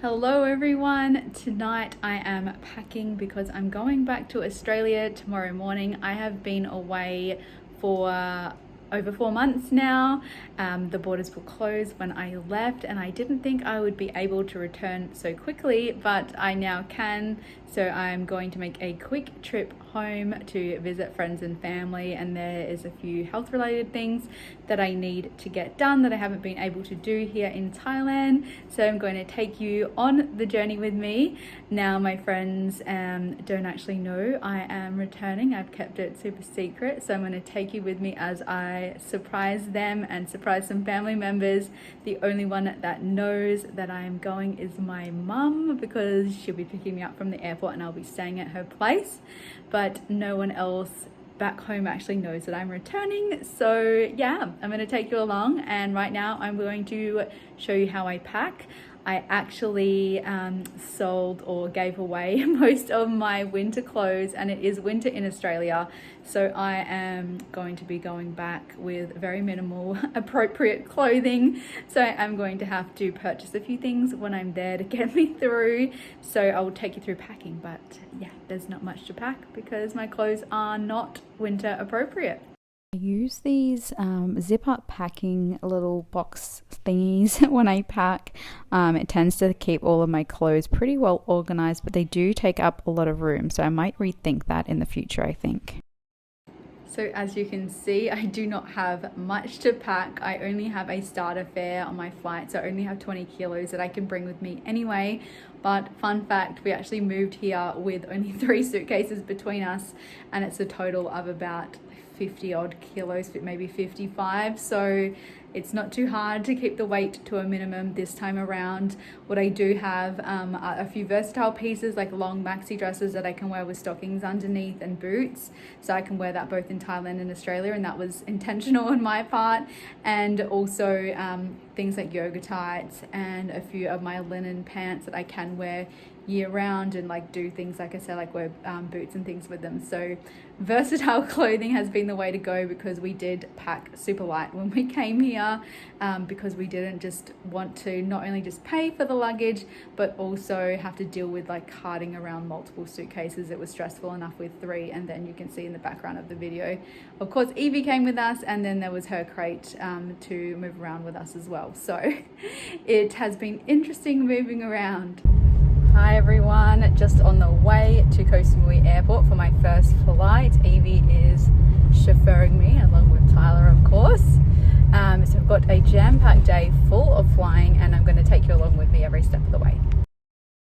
Hello everyone, tonight I am packing because I'm going back to Australia tomorrow morning. I have been away for over 4 months now. The borders were closed when I left and I didn't think I would be able to return so quickly, but I now can. So I'm going to make a quick trip home to visit friends and family, and there is a few health related things that I need to get done that I haven't been able to do here in Thailand. So I'm going to take you on the journey with me. Now my friends don't actually know I am returning. I've kept it super secret, so I'm going to take you with me as I surprise them and surprise some family members. The only one that knows that I am going is my mum, because she'll be picking me up from the airport and I'll be staying at her place, but no one else back home actually knows that I'm returning. So yeah, I'm going to take you along, and right now I'm going to show you how I pack. I actually sold or gave away most of my winter clothes, and it is winter in Australia, so I am going to be going back with very minimal appropriate clothing. So I'm going to have to purchase a few things when I'm there to get me through. So I will take you through packing, but yeah, there's not much to pack because my clothes are not winter appropriate. I use these zip up packing little box thingies when I pack. It tends to keep all of my clothes pretty well organized, but they do take up a lot of room, so I might rethink that in the future, I think. So as you can see, I do not have much to pack. I only have a starter fare on my flight, so I only have 20 kilos that I can bring with me anyway. But fun fact, we actually moved here with only 3 suitcases between us, and it's a total of about 50 odd kilos, maybe 55. So it's not too hard to keep the weight to a minimum this time around. What I do have are a few versatile pieces, like long maxi dresses that I can wear with stockings underneath and boots. So I can wear that both in Thailand and Australia, and that was intentional on my part. And also things like yoga tights and a few of my linen pants that I can wear year round, and like do things like I said, like wear boots and things with them. So versatile clothing has been the way to go, because we did pack super light when we came here, because we didn't just want to not only just pay for the luggage but also have to deal with like carting around multiple suitcases. It was stressful enough with 3, and then you can see in the background of the video, of course, Evie came with us, and then there was her crate to move around with us as well. So it has been interesting moving around. Hi everyone, just on the way to Koh Samui Airport for my first flight. Evie is chauffeuring me along with Tyler, of course. So I've got a jam-packed day full of flying, and I'm going to take you along with me every step of the way.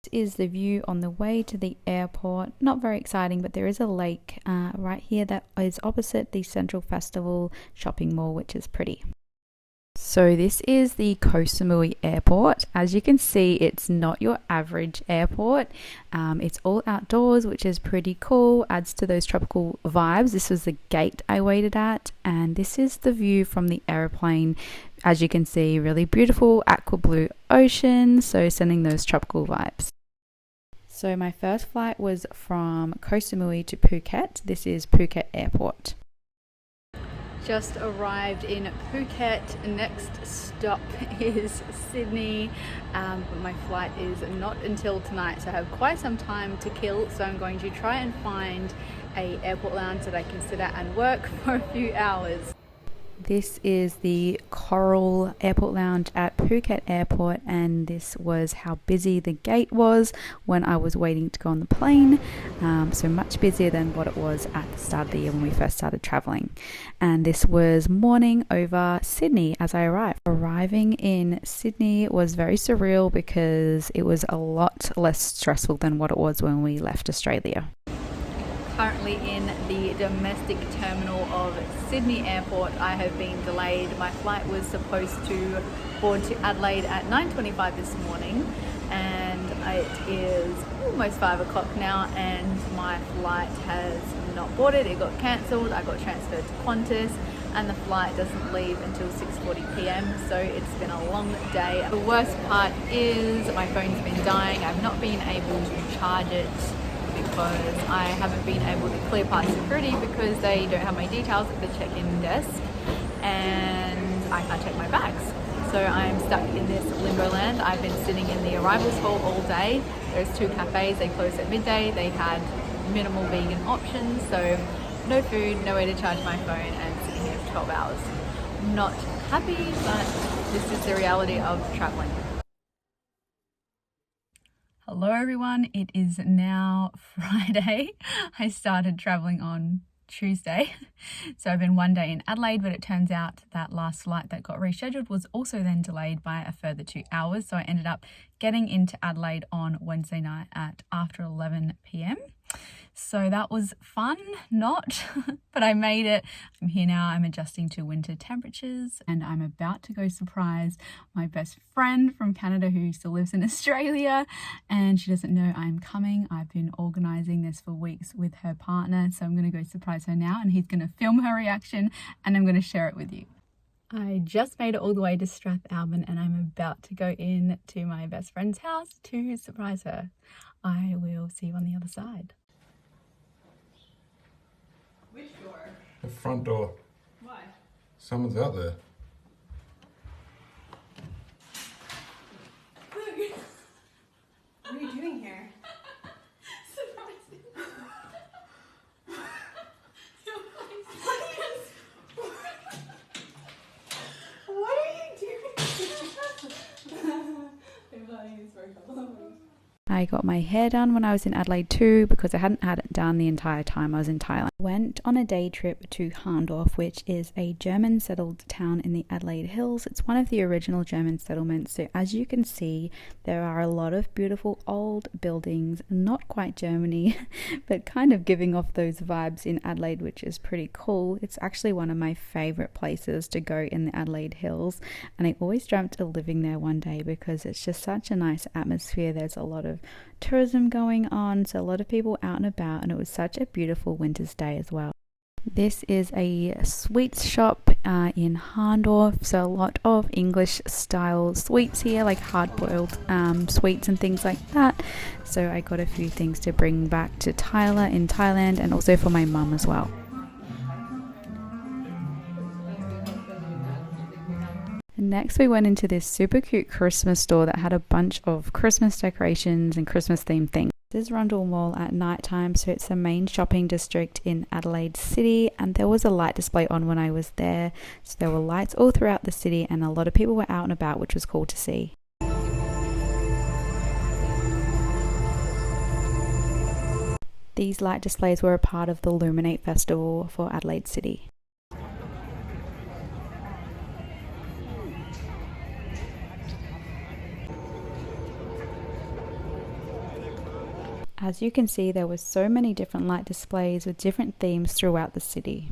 This is the view on the way to the airport. Not very exciting, but there is a lake right here that is opposite the Central Festival shopping mall, which is pretty. So this is the Koh Samui Airport. As you can see, it's not your average airport. It's all outdoors, which is pretty cool, adds to those tropical vibes. This was the gate I waited at, and this is the view from the airplane. As you can see, really beautiful aqua blue ocean, so sending those tropical vibes. So my first flight was from Koh Samui to Phuket. This is Phuket Airport. Just arrived in Phuket. Next stop is Sydney, but my flight is not until tonight, so I have quite some time to kill. So I'm going to try and find a airport lounge that I can sit at and work for a few hours. This is the Coral Airport Lounge at Phuket Airport, and this was how busy the gate was when I was waiting to go on the plane. So much busier than what it was at the start of the year when we first started traveling. And this was morning over Sydney as I arrived. Arriving in Sydney was very surreal because it was a lot less stressful than what it was when we left Australia. Currently in the domestic terminal of Sydney Airport. I have been delayed. My flight was supposed to board to Adelaide at 9:25 this morning, and it is almost 5 o'clock now, and my flight has not boarded. It got cancelled. I got transferred to Qantas, and the flight doesn't leave until 6:40 p.m. So it's been a long day. The worst part is my phone's been dying. I've not been able to charge it because I haven't been able to clear past security because they don't have my details at the check-in desk, and I can't check my bags. So So I'm stuck in this limbo land. I've been sitting in the arrivals hall all day. There's 2 cafes, they closed at midday. They had minimal vegan options, so no food, no way to charge my phone, and sitting here for 12 hours. Not happy, but this is the reality of traveling. Hello everyone, it is now Friday. I started traveling on Tuesday. So I've been one day in Adelaide, but it turns out that last flight that got rescheduled was also then delayed by a further 2 hours. So I ended up getting into Adelaide on Wednesday night at after 11 p.m. So that was fun, not, but I made it. I'm here now, I'm adjusting to winter temperatures, and I'm about to go surprise my best friend from Canada who still lives in Australia, and she doesn't know I'm coming. I've been organising this for weeks with her partner, so I'm going to go surprise her now, and he's going to film her reaction, and I'm going to share it with you. I just made it all the way to Strathalbyn, and I'm about to go in to my best friend's house to surprise her. I will see you on the other side. Which door? The front door. Why? Someone's out there. What are you doing here? Surprising. What are you doing? I got my hair done when I was in Adelaide too, because I hadn't had it done the entire time I was in Thailand. Went on a day trip to Harndorf, which is a German settled town in the Adelaide Hills. It's one of the original German settlements, so as you can see there are a lot of beautiful old buildings, not quite Germany but kind of giving off those vibes in Adelaide, which is pretty cool. It's actually one of my favourite places to go in the Adelaide Hills, and I always dreamt of living there one day because it's just such a nice atmosphere. There's a lot of tourism going on, so a lot of people out and about, and it was such a beautiful winter's day as well. This is a sweets shop in Harndorf, so a lot of English style sweets here, like hard-boiled sweets and things like that. So I got a few things to bring back to Tyler in Thailand, and also for my mum as well. Next we went into this super cute Christmas store that had a bunch of Christmas decorations and Christmas themed things. This is Rundle Mall at night time, so it's the main shopping district in Adelaide City, and there was a light display on when I was there, so there were lights all throughout the city and a lot of people were out and about, which was cool to see. These light displays were a part of the Luminate Festival for Adelaide City. As you can see, there were so many different light displays with different themes throughout the city.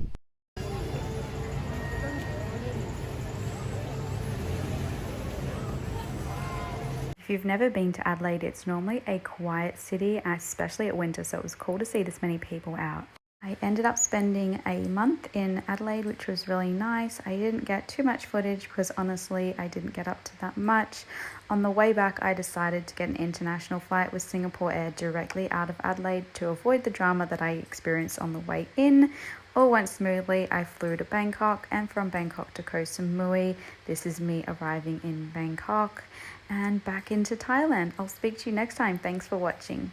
If you've never been to Adelaide, it's normally a quiet city, especially at winter, so it was cool to see this many people out. I ended up spending a month in Adelaide, which was really nice. I didn't get too much footage because honestly I didn't get up to that much. On the way back I decided to get an international flight with Singapore Air directly out of Adelaide to avoid the drama that I experienced on the way in. All went smoothly. I flew to Bangkok, and from Bangkok to Koh Samui. This is me arriving in Bangkok and back into Thailand. I'll speak to you next time. Thanks for watching.